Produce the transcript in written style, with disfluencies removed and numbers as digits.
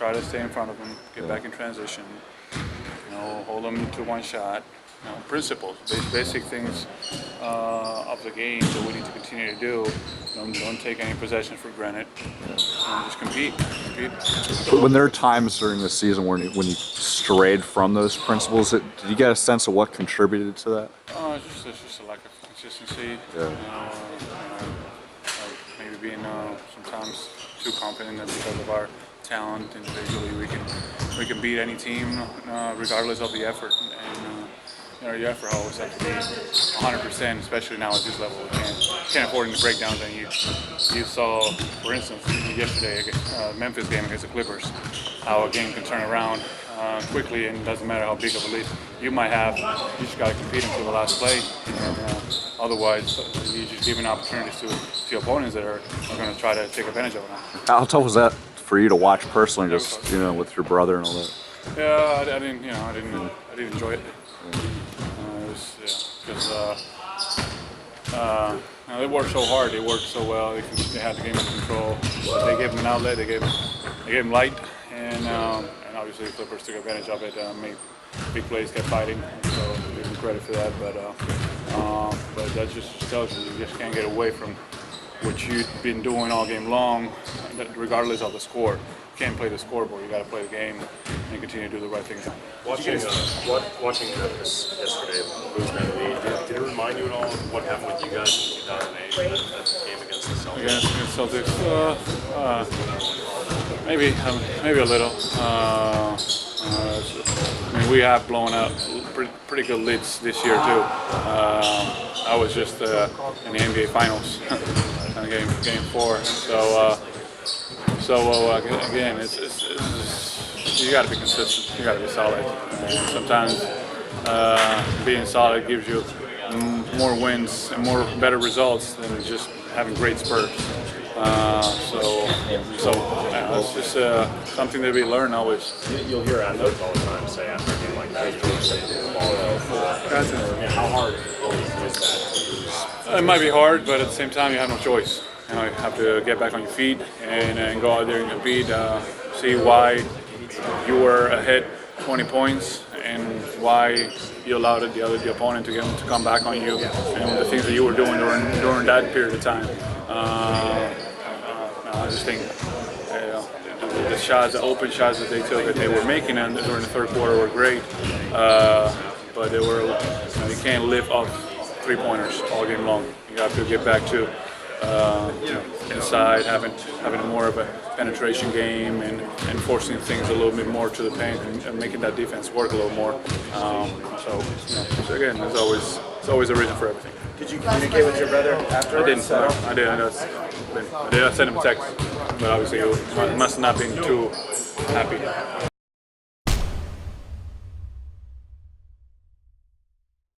try to stay in front of them, get back in transition. Hold them to one shot. Principles, basic things of the game that we need to continue to do. Don't take any possession for granted. Just compete. But when there are times during the season when you strayed from those principles, did you get a sense of what contributed to that? It's just a lack of consistency. Yeah. Maybe being sometimes too confident that because of our talent individually we can beat any team regardless of the effort. And your effort always has to be 100%, especially now at this level. We can't afford any breakdowns. And you saw, for instance, yesterday against Memphis game against the Clippers, how a game can turn around quickly, and it doesn't matter how big of a lead you might have. You just got to compete until the last play. And, otherwise, you're just giving opportunities to opponents that are going to try to take advantage of it. How tough was that for you to watch personally, just with your brother and all that? Yeah, I didn't enjoy it. Because they worked so hard, they worked so well, they had the game in control. But they gave them an outlet, they gave them light, and obviously the Clippers took advantage of it, made big plays, kept fighting, so give them credit for that. But that just tells you just can't get away from what you've been doing all game long, regardless of the score. You can't play the scoreboard, you got to play the game and continue to do the right things. Watching Memphis yesterday lose that lead, did it remind you at all of what happened with you guys in 2008, that game against the Celtics? Maybe a little. We have blown out pretty good leads this year too. I was just in the NBA Finals, game 4. So again, you got to be consistent. You got to be solid. And sometimes being solid gives you more wins and better results than just having great spurts. It's just something that we learn always. You'll hear athletes all the time say after a game like that, how hard is that? It might be hard, but at the same time, you have no choice. You have to get back on your feet and go out there and compete. See why you were ahead 20 points and why you allowed the opponent to come back on you, and the things that you were doing during that period of time. I just think the shots, the open shots that they took, that they were making during the third quarter were great, but they can't live off 3-pointers all game long. You have to get back to inside, having more of a penetration game and forcing things a little bit more to the paint and making that defense work a little more. So again, there's always a reason for everything. Did you communicate with your brother after? I didn't. I did. I sent him a text, but obviously he must not have been too happy.